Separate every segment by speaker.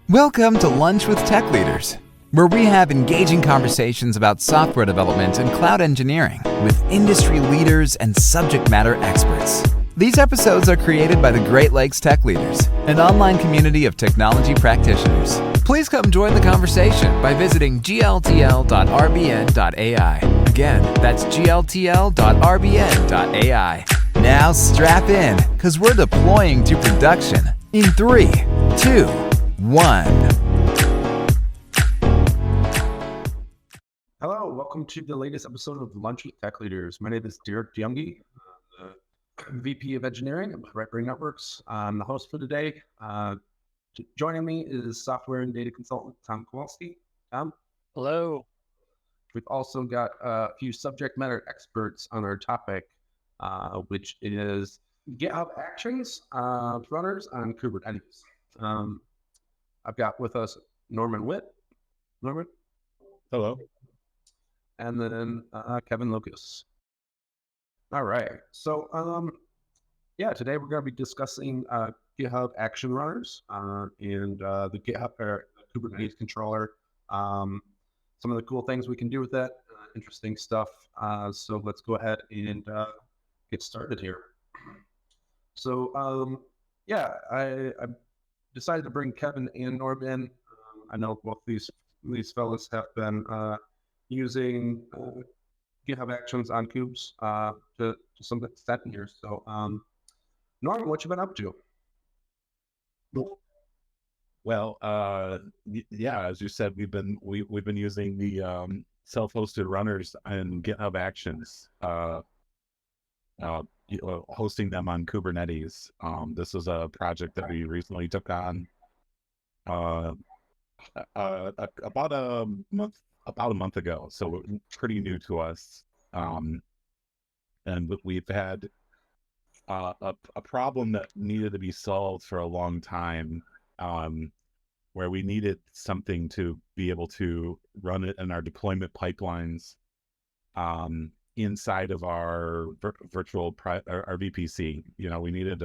Speaker 1: Welcome to Lunch with Tech Leaders, where we have engaging conversations about software development and cloud engineering with industry leaders and subject matter experts. These episodes are created by the Great Lakes Tech Leaders, an online community of technology practitioners. Please come join the conversation by visiting gltl.rbn.ai. Again, that's gltl.rbn.ai. Now strap in, because we're deploying to production in 3, 2, 1.
Speaker 2: Hello, welcome to the latest episode of Lunch with Tech Leaders. My name is Derek Youngie, VP of Engineering at Right Brain Networks. I'm the host for today. Joining me is software and data consultant Tom Kowalski. Tom?
Speaker 3: Hello.
Speaker 2: We've also got a few subject matter experts on our topic, which is GitHub Actions runners on Kubernetes. I've got with us Norman Witt. Norman?
Speaker 4: Hello.
Speaker 2: And then Kevin Lucas. All right. So, today we're going to be discussing GitHub Action Runners and the GitHub Kubernetes controller. Some of the cool things we can do with that, interesting stuff. So let's go ahead and get started here. So, I decided to bring Kevin and Norman. I know both these fellas have been using GitHub Actions on Kubes to some extent here. So, Norman, what you been up to?
Speaker 4: Well, as you said, we've been using the self-hosted runners and GitHub Actions, hosting them on Kubernetes. This is a project that we recently took on about a month ago, so pretty new to us. And we've had a problem that needed to be solved for a long time, where we needed something to be able to run it in our deployment pipelines inside of our virtual our VPC. We needed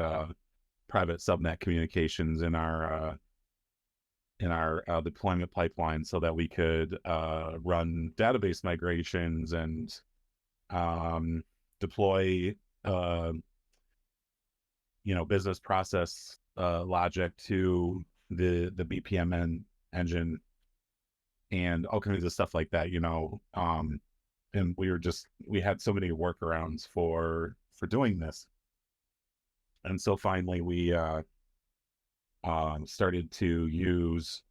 Speaker 4: private subnet communications in our deployment pipeline so that we could run database migrations and deploy business process logic to the BPMN engine and all kinds of stuff like that, and we had so many workarounds for doing this. And so finally we started to use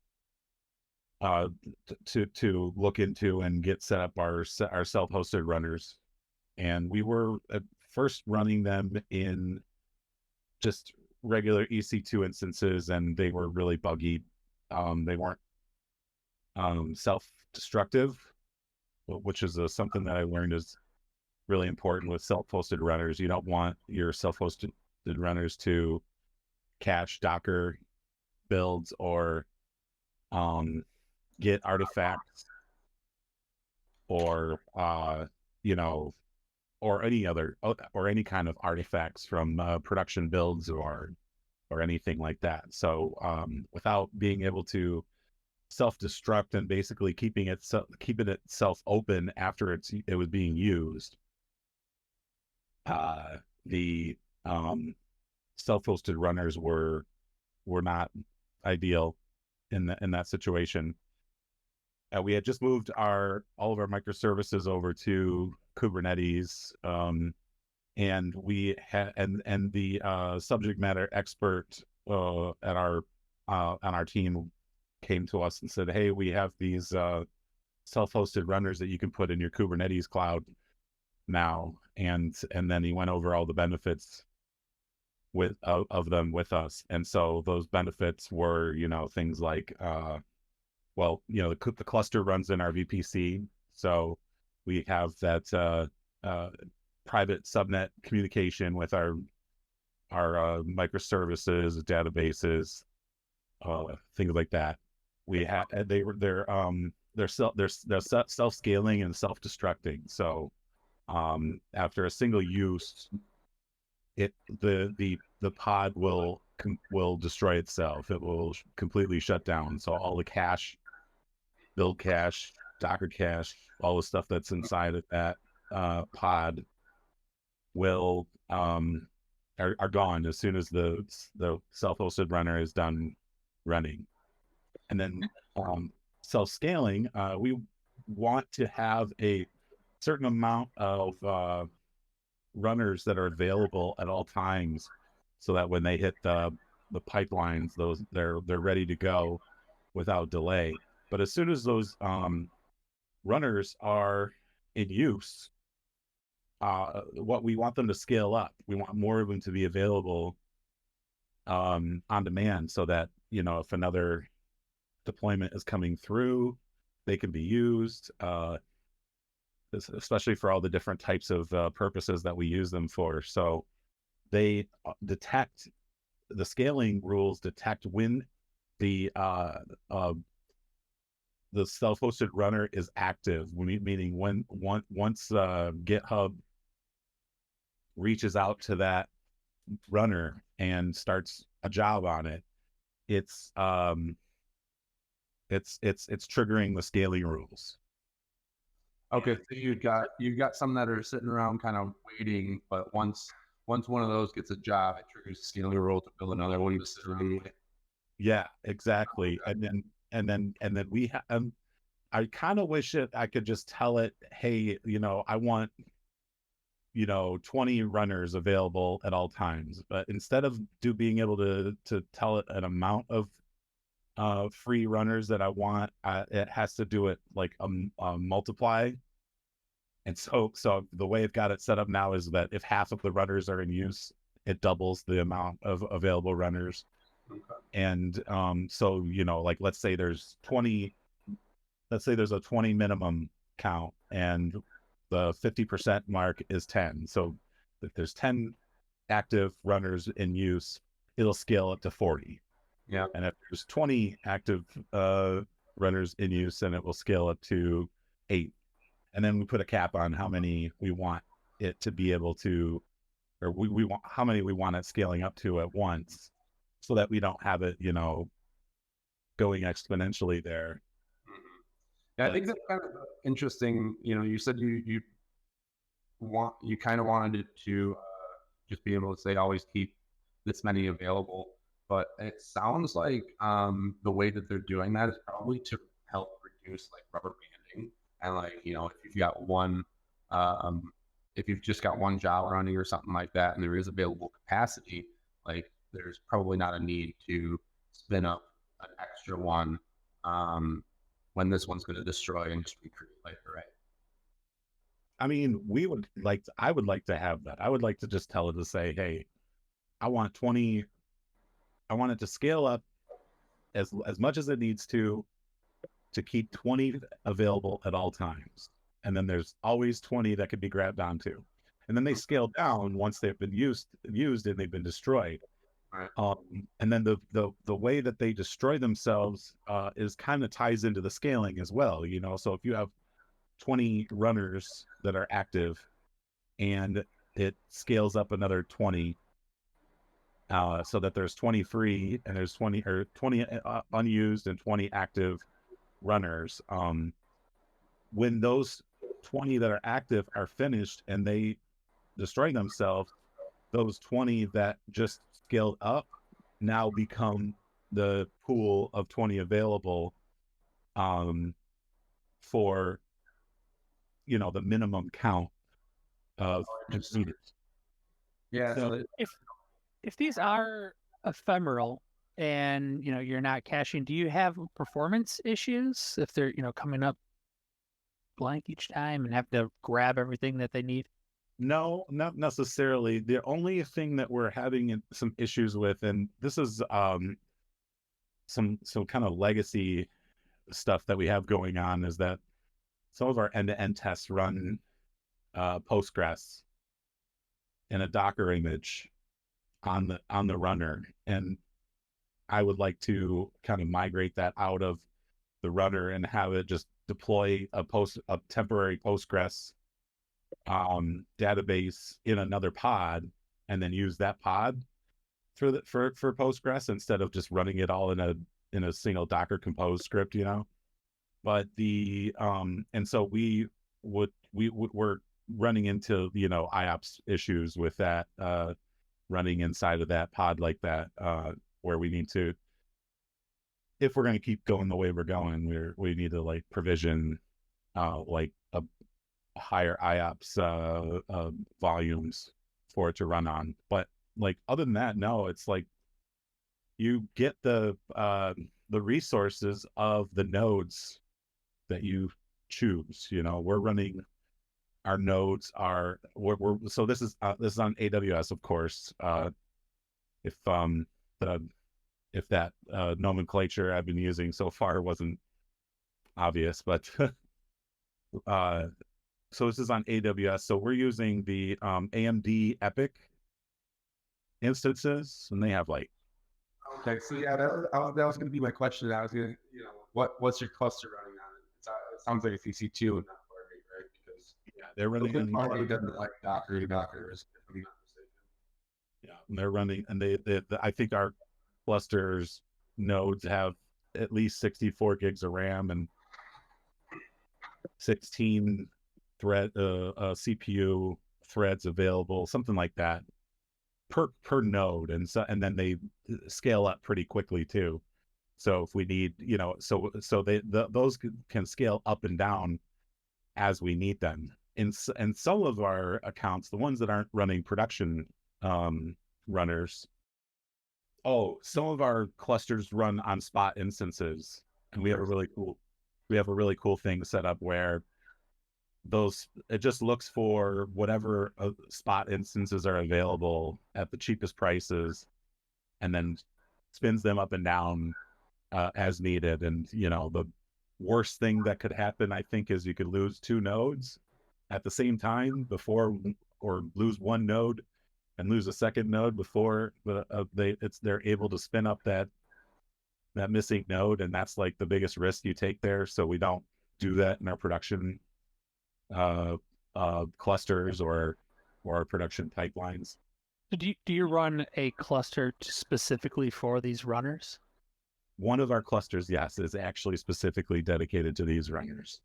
Speaker 4: to look into and get set up our self-hosted runners. And we were at first running them in just regular EC2 instances, and they were really buggy. They weren't self-destructive, which is something that I learned is really important with self-hosted runners. You don't want your self-hosted runners to cache Docker builds or get artifacts or or any kind of artifacts from production builds or anything like that. So without being able to self-destruct and basically keeping itself open after it was being used, the self-hosted runners were not ideal in that situation. We had just moved all of our microservices over to Kubernetes, and we had and the subject matter expert on our team came to us and said, "Hey, we have these self-hosted runners that you can put in your Kubernetes cloud now," and then he went over all the benefits of them with us. And so those benefits were, things like, the cluster runs in our VPC. So we have that private subnet communication with our microservices, databases, things like that. They're self-scaling and self-destructing. So after a single use, the pod will will destroy itself. It will completely shut down. So all the cache, build cache, Docker cache, all the stuff that's inside of that pod will are gone as soon as the self-hosted runner is done running. And then self-scaling, we want to have a certain amount of runners that are available at all times, so that when they hit the pipelines, they're ready to go without delay. But as soon as those runners are in use, what we want them to scale up. We want more of them to be available on demand, so that, you know, if another deployment is coming through, they can be used, especially for all the different types of purposes that we use them for. So they detect, the scaling rules detect when the self-hosted runner is active, meaning once GitHub reaches out to that runner and starts a job on it, it's triggering the scaling rules.
Speaker 2: Okay, so you've got some that are sitting around kind of waiting, but once one of those gets a job, it triggers the scaling rule to build another one to sit around with.
Speaker 4: Yeah, exactly. And then we have. I kind of wish I could just tell it, hey, you know, I want, you know, 20 runners available at all times. But instead of being able to tell it an amount of free runners that I want, it has to do it like a multiply. And so the way it got it set up now is that if half of the runners are in use, it doubles the amount of available runners.
Speaker 2: Okay.
Speaker 4: And so, you know, like let's say there's a 20 minimum count, and the 50% mark is 10. So if there's 10 active runners in use, it'll scale up to 40.
Speaker 2: Yeah.
Speaker 4: And if there's 20 active runners in use, then it will scale up to 8. And then we put a cap on how many we want it to be able to, or we want how many we want it scaling up to at once, so that we don't have it, you know, going exponentially there.
Speaker 2: Yeah, I think that's kind of interesting. You know, you said you kind of wanted it to just be able to say always keep this many available, but it sounds like the way that they're doing that is probably to help reduce like rubber banding, and like, you know, if you've got one, if you've just got one job running or something like that, and there is available capacity, like there's probably not a need to spin up an extra one when this one's going to destroy and just recreate later, right?
Speaker 4: I mean, I would like to have that. I would like to just tell it to say, hey, I want 20, I want it to scale up as much as it needs to keep 20 available at all times. And then there's always 20 that could be grabbed onto. And then they scale down once they've been used and they've been destroyed.
Speaker 2: Right.
Speaker 4: And then the way that they destroy themselves is kind of ties into the scaling as well. You know, so if you have 20 runners that are active and it scales up another 20, so that there's 23 and there's 20 unused and 20 active runners. When those 20 that are active are finished and they destroy themselves, those 20 that just scaled up now become the pool of 20 available for, you know, the minimum count of completers.
Speaker 2: Yeah.
Speaker 4: So
Speaker 3: if these are ephemeral and, you know, you're not caching, do you have performance issues if they're, you know, coming up blank each time and have to grab everything that they need?
Speaker 4: No, not necessarily. The only thing that we're having some issues with, and this is some kind of legacy stuff that we have going on, is that some of our end-to-end tests run Postgres in a Docker image on the runner, and I would like to kind of migrate that out of the runner and have it just deploy a temporary Postgres database in another pod, and then use that pod for Postgres instead of just running it all in a single Docker Compose script, But and so we're running into, IOPS issues with that, running inside of that pod like that, where we need to, if we're going to keep going the way we're going, we need to like provision, like a higher IOPS, volumes for it to run on. But like, other than that, no, it's like you get the resources of the nodes that you choose. We're running our nodes are so this is on AWS, of course. If that nomenclature I've been using so far wasn't obvious, but so this is on AWS. So we're using the AMD Epic instances, and they have like.
Speaker 2: Okay, so yeah, that was going to be my question. I was going to, what's your cluster running on? It sounds like it's EC2 and not Fargate, right? Because
Speaker 4: they're running on
Speaker 2: Fargate doesn't like Docker. Docker is, if I'm not mistaken.
Speaker 4: Yeah, and they're running, and they I think our clusters nodes have at least 64 gigs of RAM and 16 CPU threads available, something like that per node, and then they scale up pretty quickly too. So if we need, so those can scale up and down as we need them. And some of our accounts, the ones that aren't running production runners, some of our clusters run on spot instances, and we have a really cool thing set up where it just looks for whatever spot instances are available at the cheapest prices, and then spins them up and down as needed. And the worst thing that could happen, I think, is you could lose 2 nodes at the same time or lose 1 node and lose a second node before they're able to spin up that missing node, and that's like the biggest risk you take there. So we don't do that in our production clusters or our production pipelines.
Speaker 3: Do you run a cluster specifically for these runners?
Speaker 4: One of our clusters, yes, is actually specifically dedicated to these runners.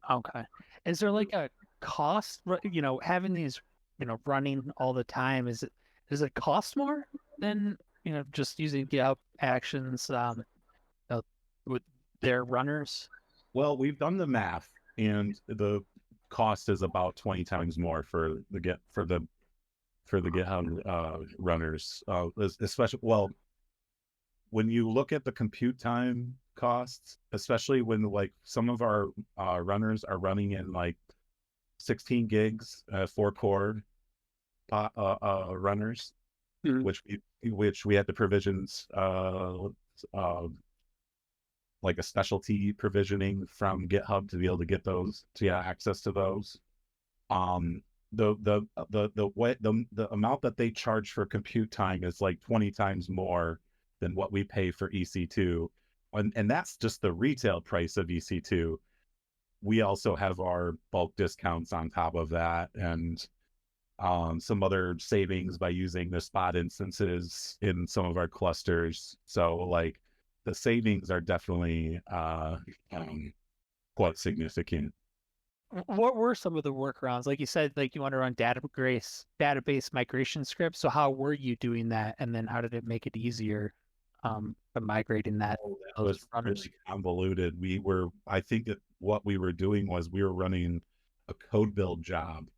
Speaker 3: Okay. Is there like a cost, having these, running all the time? Does it cost more than, just using GitHub Actions with their runners?
Speaker 4: Well, we've done the math, and the cost is about 20 times more for the GitHub runners, especially, well, when you look at the compute time costs, especially when like some of our runners are running in like 16 gigs, 4-core runners, which we had to provisions like a specialty provisioning from GitHub to be able to get those, to get access to those. The amount that they charge for compute time is like 20 times more than what we pay for EC2, and that's just the retail price of EC2. We also have our bulk discounts on top of that, and some other savings by using the spot instances in some of our clusters. So like the savings are definitely quite significant.
Speaker 3: What were some of the workarounds? Like you said, like you want to run database migration scripts. So how were you doing that? And then how did it make it easier by migrating that?
Speaker 4: That was really convoluted. I think that what we were doing was we were running a code build job.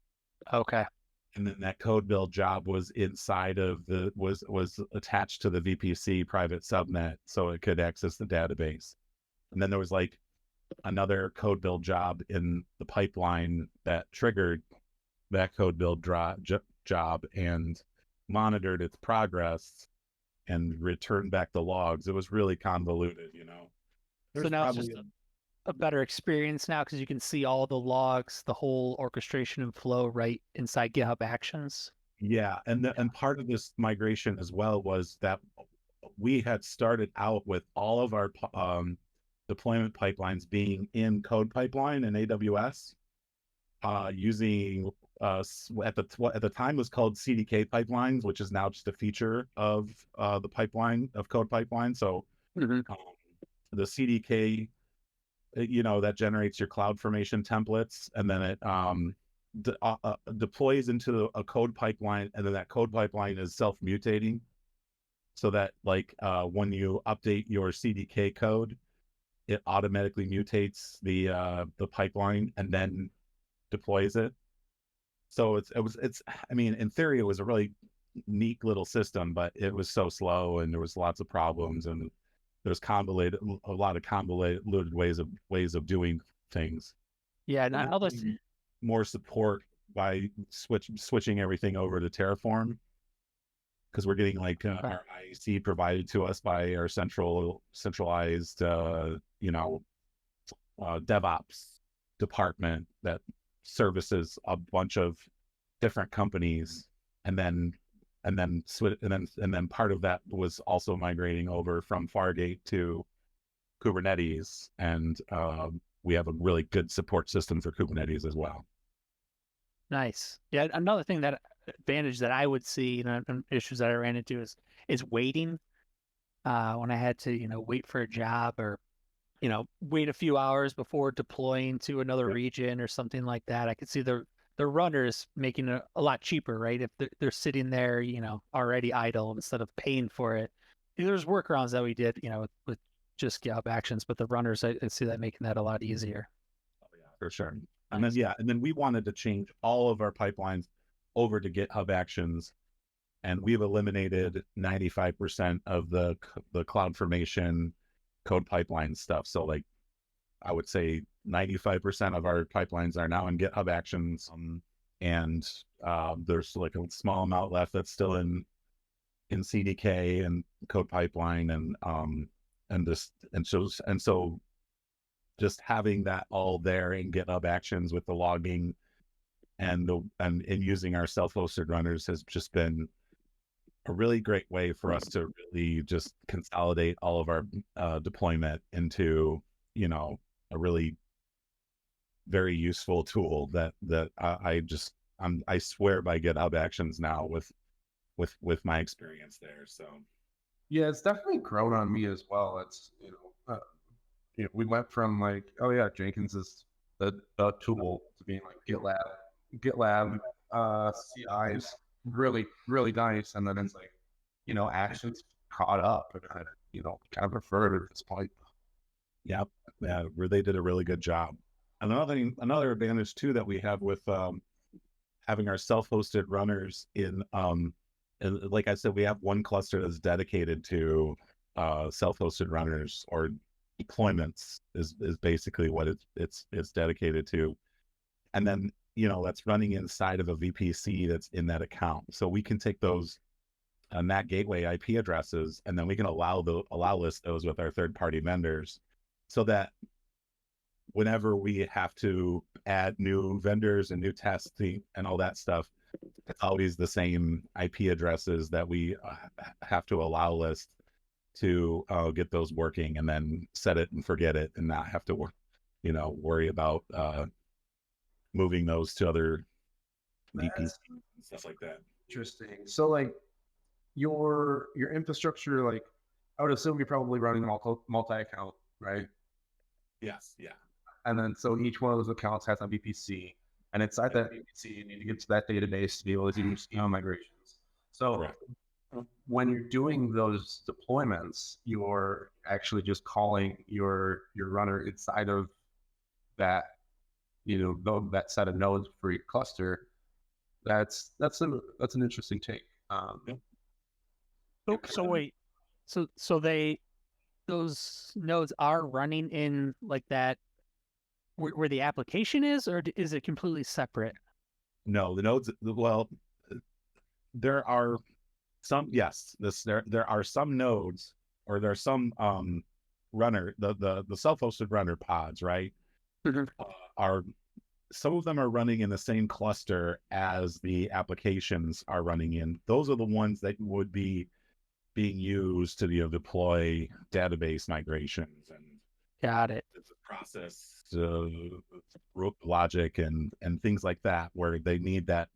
Speaker 3: Okay.
Speaker 4: And then that code build job was inside of was attached to the VPC private subnet, so it could access the database. And then there was like another code build job in the pipeline that triggered that code build job and monitored its progress and returned back the logs. It was really convoluted,
Speaker 3: So now it's just a better experience now because you can see all the logs, the whole orchestration and flow right inside GitHub Actions.
Speaker 4: Yeah, and part of this migration as well was that we had started out with all of our deployment pipelines being in CodePipeline and AWS, using at the time was called CDK pipelines, which is now just a feature of the pipeline of CodePipeline. So
Speaker 3: Mhm.
Speaker 4: the CDK, that generates your CloudFormation templates, and then it deploys into a code pipeline, and then that code pipeline is self-mutating, so that when you update your CDK code, it automatically mutates the pipeline and then deploys it. So it's I mean, in theory, it was a really neat little system, but it was so slow, and there was lots of problems, and there's a lot of convoluted ways of doing things.
Speaker 3: Yeah, and
Speaker 4: Now
Speaker 3: all
Speaker 4: we
Speaker 3: this.
Speaker 4: need more support by switching everything over to Terraform, because we're getting our IAC provided to us by our centralized DevOps department that services a bunch of different companies, and then part of that was also migrating over from Fargate to Kubernetes, and we have a really good support system for Kubernetes as well.
Speaker 3: Nice. Yeah, another thing advantage that I would see, and issues that I ran into is waiting. When I had to, wait for a job, or wait a few hours before deploying to another region or something like that. I could see the runners making it a lot cheaper, right? If they're sitting there, already idle, instead of paying for it. There's workarounds that we did, with just GitHub Actions, but the runners, I see that making that a lot easier.
Speaker 4: Oh, yeah, for sure. And then we wanted to change all of our pipelines over to GitHub Actions, and we've eliminated 95% of the CloudFormation code pipeline stuff. So I would say 95% of our pipelines are now in GitHub Actions, and there's a small amount left that's still in CDK and CodePipeline, and so just having that all there in GitHub Actions with the logging and using our self-hosted runners has just been a really great way for us to really just consolidate all of our deployment into a really very useful tool that I swear by GitHub Actions now with my experience there. So
Speaker 2: yeah, it's definitely grown on me as well. It's we went from Jenkins is the tool to being GitLab CIs really, really nice, and then it's Actions caught up, and I kind of prefer it at this point.
Speaker 4: Yeah, where they did a really good job. And another advantage too that we have with having our self-hosted runners in and like I said, we have one cluster that's dedicated to self-hosted runners, or deployments is basically what it's dedicated to. And then that's running inside of a VPC that's in that account. So we can take those NAT gateway IP addresses, and then we can allow list those with our third-party vendors, so that whenever we have to add new vendors and new testing and all that stuff, it's always the same IP addresses that we have to allow list to get those working, and then set it and forget it, and not have to worry about moving those to other VPCs and stuff like that.
Speaker 2: Interesting. So your infrastructure, I would assume you're probably running multi-account, right?
Speaker 4: Yes. Yeah.
Speaker 2: And then so each one of those accounts has a VPC, and inside that VPC, you need to get to that database to be able to do schema migrations. So
Speaker 4: Correct.
Speaker 2: When you're doing those deployments, you're actually just calling your runner inside of that, that set of nodes for your cluster. That's an interesting take.
Speaker 3: So wait, so those nodes are running in that where the application is, or is it completely separate?
Speaker 4: No, the nodes. Well, there are some. Yes, there are some nodes, or there are some runner the self-hosted runner pods, right? Are some of them are running in the same cluster as the applications are running in. Those are the ones that would be being used to deploy database migrations
Speaker 3: Got it.
Speaker 4: It's a process, logic and things like that, where they need that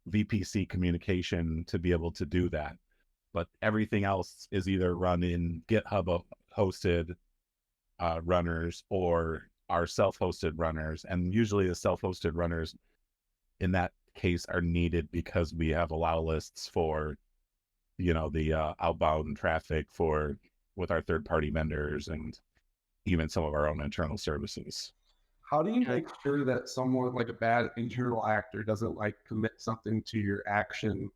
Speaker 4: VPC communication to be able to do that. But everything else is either run in GitHub hosted runners or our self-hosted runners. And usually the self-hosted runners in that case are needed because we have allow lists for, the outbound traffic with our third-party vendors and even some of our own internal services.
Speaker 2: How do you make sure that someone like a bad internal actor doesn't like commit something to your action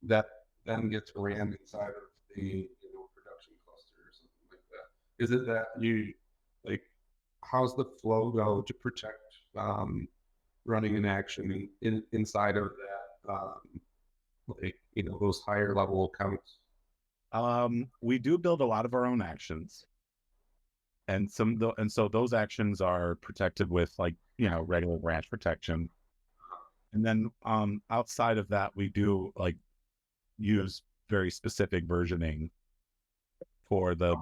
Speaker 2: that then gets ran inside of the production cluster or something like that? Is it that you like how's the flow go to protect running an action inside of that those higher level accounts?
Speaker 4: We do build a lot of our own actions. And so those actions are protected with regular branch protection. And then outside of that, we do use very specific versioning for the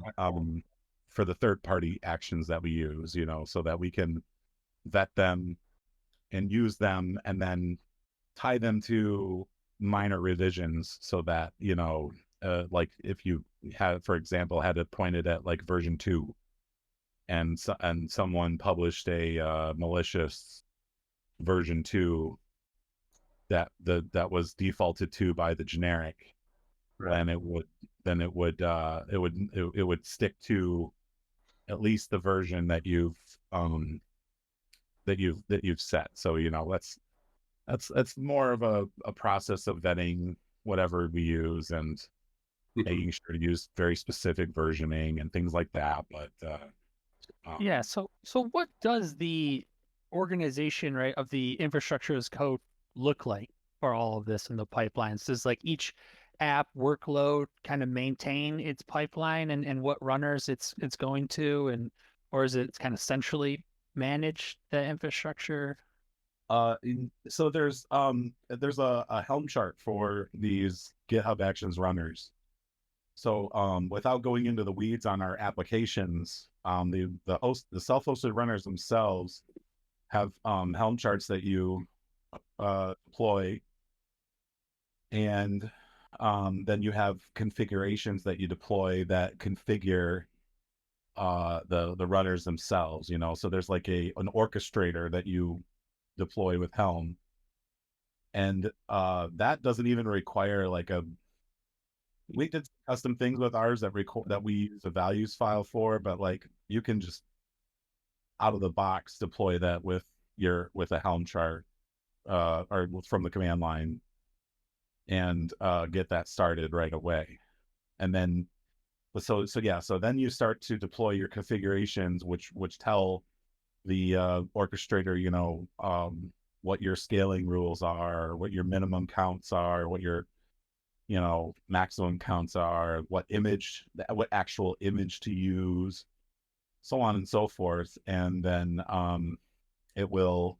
Speaker 4: third party actions that we use, so that we can vet them and use them and then tie them to minor revisions so that, like if you had, for example, had it pointed at version 2 and someone published a malicious version 2 that was defaulted to by the generic,
Speaker 2: Right.
Speaker 4: and it would stick to at least the version that you've set. So that's more of a process of vetting whatever we use and making sure to use very specific versioning and things like that. But
Speaker 3: Yeah. So what does the organization, right, of the infrastructure as code look like for all of this in the pipelines? Does each app workload kind of maintain its pipeline and what runners it's going to, or is it kind of centrally managed, the infrastructure?
Speaker 4: So there's a Helm chart for these GitHub Actions runners. So without going into the weeds on our applications, the self-hosted runners themselves have Helm charts that you deploy, and then you have configurations that you deploy that configure the runners themselves. So there's an orchestrator that you deploy with Helm, and that doesn't even require we did custom things with ours that we use a values file for, but you can just out of the box deploy that with a Helm chart or from the command line and get that started right away. And then so then you start to deploy your configurations which tell the orchestrator what your scaling rules are, what your minimum counts are, what your maximum counts are, what actual image to use, so on and so forth. And then it will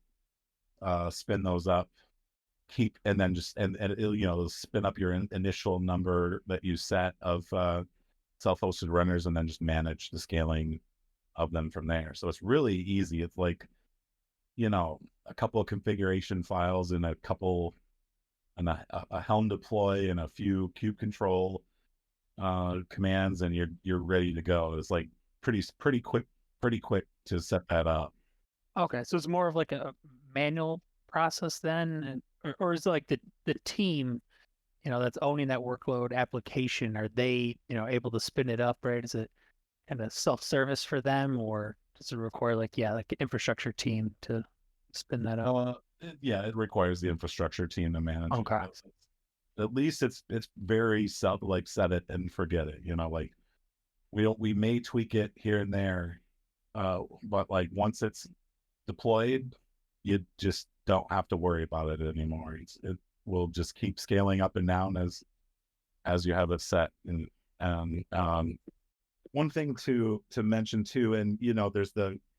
Speaker 4: spin those up, and then it'll spin up your initial number that you set of self-hosted runners, and then just manage the scaling of them from there. So it's really easy. It's a couple of configuration files and a Helm deploy and a few kube control commands, and you're ready to go. It's pretty quick to set that up.
Speaker 3: Okay, so it's more of a manual process then, or is it the team, that's owning that workload application? Are they, able to spin it up, right? Is it kind of self-service for them, or does it require an infrastructure team to spin that up?
Speaker 4: Yeah, it requires the infrastructure team to manage.
Speaker 3: Okay.
Speaker 4: It. At least it's very set it and forget it. We may tweak it here and there, but once it's deployed, you just don't have to worry about it anymore. It will just keep scaling up and down as you have it set. And one thing to mention too, and there's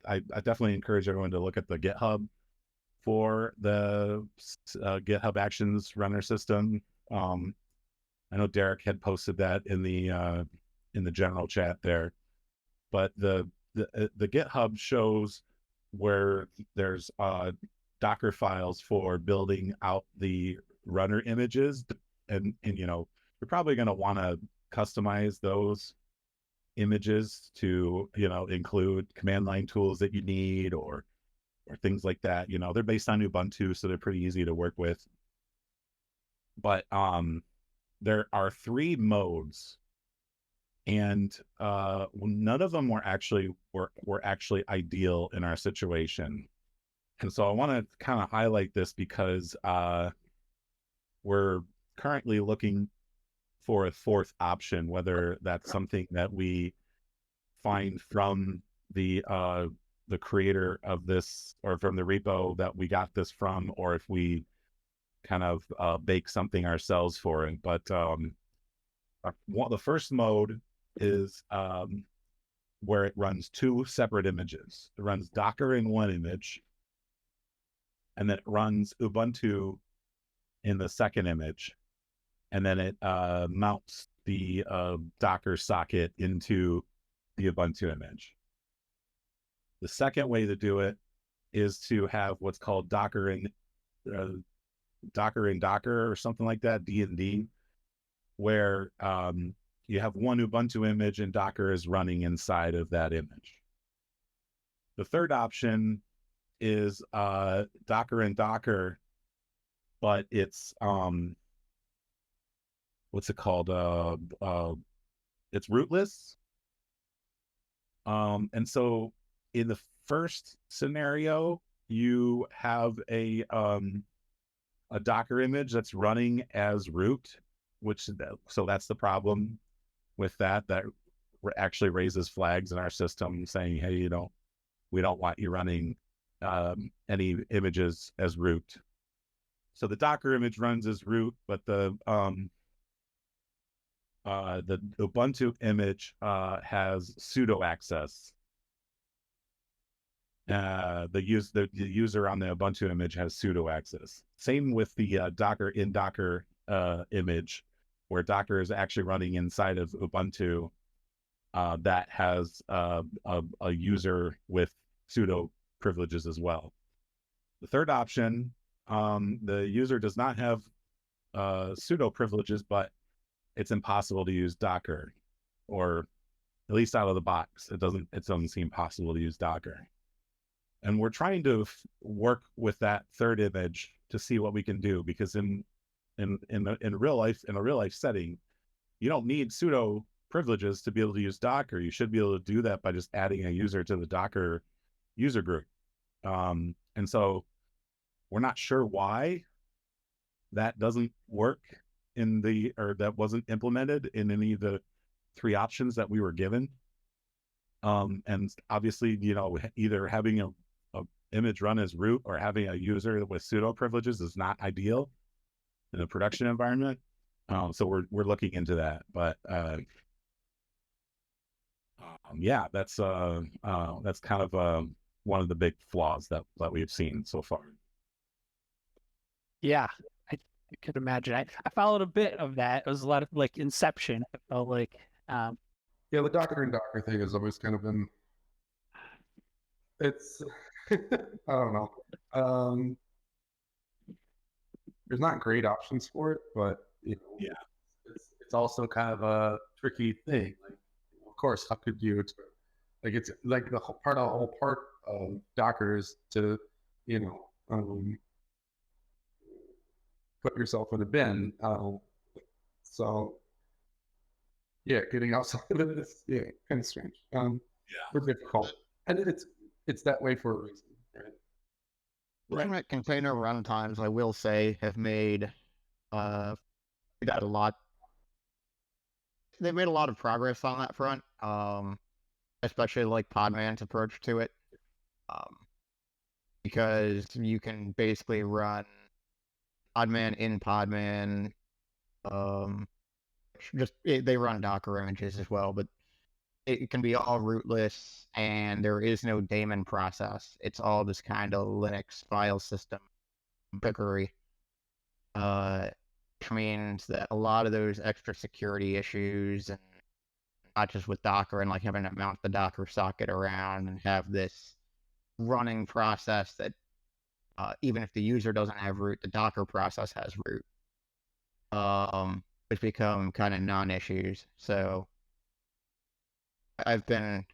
Speaker 4: I definitely encourage everyone to look at the GitHub for the GitHub Actions runner system. I know Derek had posted that in the general chat there, but the the GitHub shows where there's Docker files for building out the runner images, and you're probably going to want to customize those images to include command line tools that you need or things like that. They're based on Ubuntu, so they're pretty easy to work with. But there are 3 modes, and none of them were actually ideal in our situation. And so I want to kind of highlight this because we're currently looking for a 4th option, whether that's something that we find from the creator of this or from the repo that we got this from, or if we kind of bake something ourselves for it. But the first mode is where it runs 2 separate images. It runs Docker in one image, and then it runs Ubuntu in the second image, and then it mounts the Docker socket into the Ubuntu image. The second way to do it is to have what's called Docker in Docker or something like that, D&D, where you have one Ubuntu image and Docker is running inside of that image. The third option is Docker in Docker, but it's what's it called? It's rootless. And so in the first scenario, you have a Docker image that's running as root, so that's the problem with that actually raises flags in our system saying, hey, we don't want you running any images as root. So the Docker image runs as root, but the Ubuntu image has sudo access. The user on the Ubuntu image has sudo access. Same with the Docker in Docker image, where Docker is actually running inside of Ubuntu that has a user with sudo privileges as well. The third option, the user does not have sudo privileges, but it's impossible to use Docker, or at least out of the box, it doesn't seem possible to use Docker. And we're trying to work with that third image to see what we can do, because in a real life setting, you don't need sudo privileges to be able to use Docker. You should be able to do that by just adding a user to the Docker user group. And so we're not sure why that doesn't work that wasn't implemented in any of the 3 options that we were given. And obviously, either having a image run as root or having a user with sudo privileges is not ideal in a production environment. So we're looking into that, but yeah, that's kind of one of the big flaws that we've seen so far.
Speaker 3: Yeah, I could imagine. I followed a bit of that. It was a lot of like Inception. It felt like.
Speaker 2: Yeah, the Docker and Docker thing has always kind of been. It's I don't know. There's not great options for it, but yeah, it's also kind of a tricky thing. Like, of course, how could you expect? Like, it's like the whole part of Docker is to put yourself in a bin. So yeah, getting outside of it is kind of strange. Or difficult, and it's that way for a reason, right?
Speaker 5: Internet container runtimes, I will say, have made that a lot. They've made a lot of progress on that front, especially like Podman's approach to it, because you can basically run Podman in Podman. They run Docker images as well, but it can be all rootless, and there is no daemon process. It's all this kind of Linux file system bickery, which means that a lot of those extra security issues and not just with Docker and like having to mount the Docker socket around and have this running process that even if the user doesn't have root, the Docker process has root, which become kind of non-issues. So I run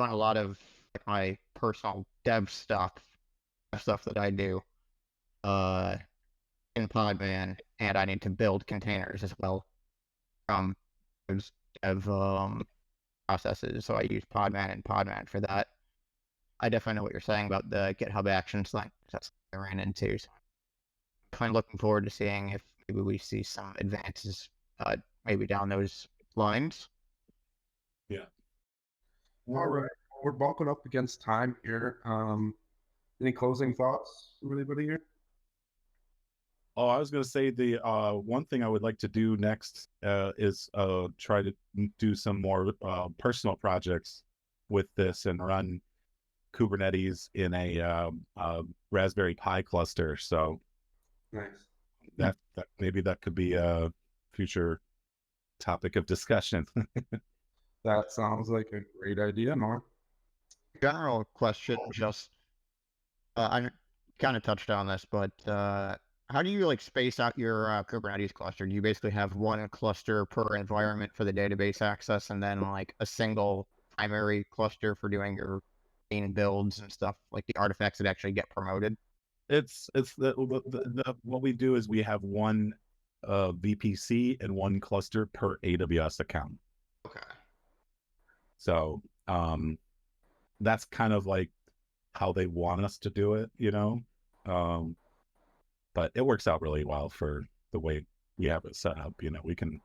Speaker 5: a lot of my personal dev stuff that I do in Podman, and I need to build containers as well from those dev processes. So I use Podman and Podman for that. I definitely know what you're saying about the GitHub Actions thing. That's what I ran into. So I'm kind of looking forward to seeing if maybe we see some advances maybe down those lines.
Speaker 4: Yeah.
Speaker 2: All right, we're bumping up against time here. Any closing thoughts from anybody here?
Speaker 4: Oh, I was going to say the one thing I would like to do next is try to do some more personal projects with this and run Kubernetes in a Raspberry Pi cluster. So
Speaker 2: Nice.
Speaker 4: that maybe that could be a future topic of discussion.
Speaker 2: That sounds like a great idea, Norm.
Speaker 5: General question, just I kind of touched on this, but how do you like space out your Kubernetes cluster? Do you basically have one cluster per environment for the database access, and then like a single primary cluster for doing your main builds and stuff, like the artifacts that actually get promoted?
Speaker 4: It's what we do is we have one VPC and one cluster per AWS account.
Speaker 5: Okay.
Speaker 4: So that's kind of like how they want us to do it, you know. But it works out really well for the way we have it set up. You know, we can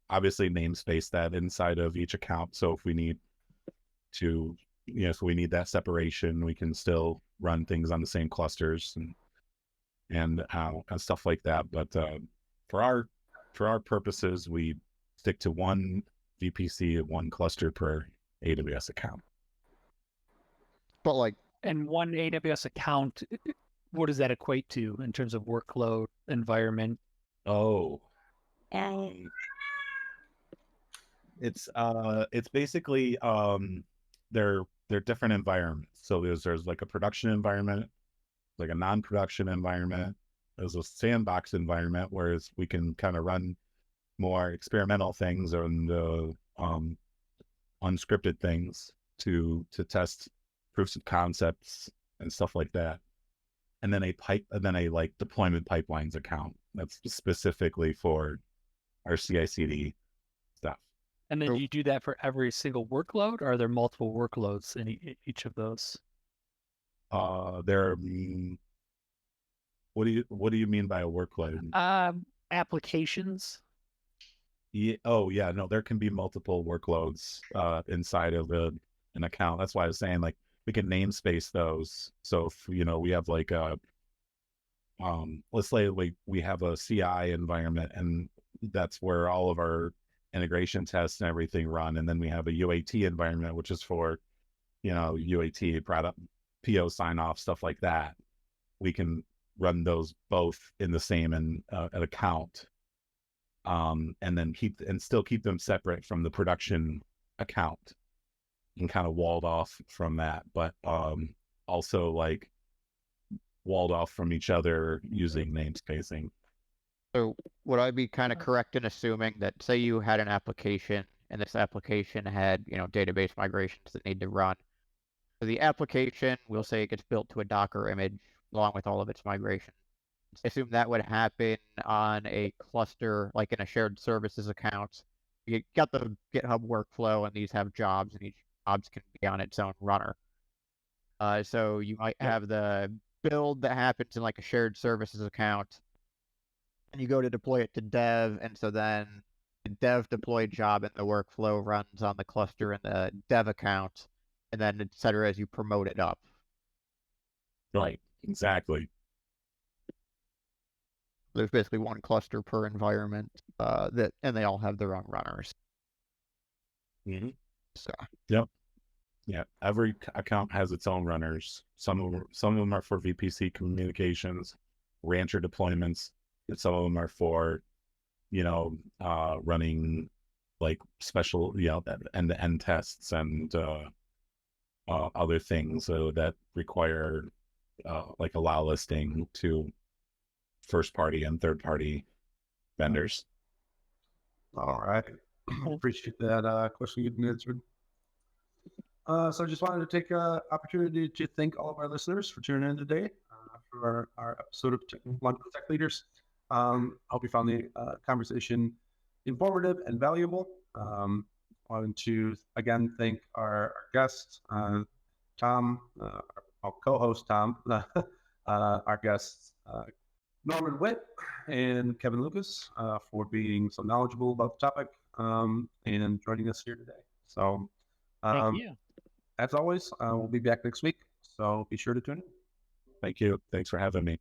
Speaker 4: obviously namespace that inside of each account. So if we need to, you know, if we need that separation, we can still run things on the same clusters and stuff like that. But for our purposes, we stick to one VPC and one cluster per AWS account.
Speaker 5: But like,
Speaker 3: And one AWS account, what does that equate to in terms of workload, environment?
Speaker 4: Oh, it's basically they're different environments. So there's like a production environment, like a non-production environment. There's a sandbox environment, whereas we can kind of run more experimental things and unscripted things to test proofs of concepts and stuff like that. And then a like deployment pipelines account that's specifically for our CI/CD stuff.
Speaker 3: And then do you do that for every single workload, or are there multiple workloads in each of those?
Speaker 4: There. What do you mean by a workload?
Speaker 3: Applications.
Speaker 4: Yeah. Oh, yeah. No, there can be multiple workloads inside of an account. That's why I was saying like we can namespace those. So if you know we have like a let's say we have a CI environment, and that's where all of our integration tests and everything run, and then we have a UAT environment, which is for, you know, UAT product PO sign off, stuff like that. We can run those both in the same an account, and then still keep them separate from the production account and kind of walled off from that, but also like walled off from each other using namespacing.
Speaker 5: so would I be kind of correct in assuming that, say you had an application and this application had, you know, database migrations that need to run. So the application, we'll say it gets built to a Docker image along with all of its migrations. I assume that would happen on a cluster, like in a shared services account. You got the GitHub workflow, and these have jobs, and each jobs can be on its own runner. So you might have the build that happens in like a shared services account, and you go to deploy it to dev, and so then the dev deployed job in the workflow runs on the cluster in the dev account, and then et cetera as you promote it up.
Speaker 4: Right. Exactly.
Speaker 5: There's basically one cluster per environment, and they all have their own runners.
Speaker 4: Mm-hmm.
Speaker 5: So.
Speaker 4: Yep. Yeah. Every account has its own runners. Some of them are for VPC communications, Rancher deployments, and some of them are for, you know, running like special, end-to-end tests and other things that require like allow listing to first party and third party vendors.
Speaker 2: All right. Appreciate that question you've answered. So I just wanted to take an opportunity to thank all of our listeners for tuning in today for our episode of Lunch with Tech Leaders. Hope you found the conversation informative and valuable. Wanted to again thank our guests, Tom, our co-host Tom, our guests Norman Witt and Kevin Lucas for being so knowledgeable about the topic and joining us here today. So
Speaker 3: Thank you.
Speaker 2: as always, we'll be back next week, so be sure to tune in.
Speaker 4: Thank you. Thanks for having me.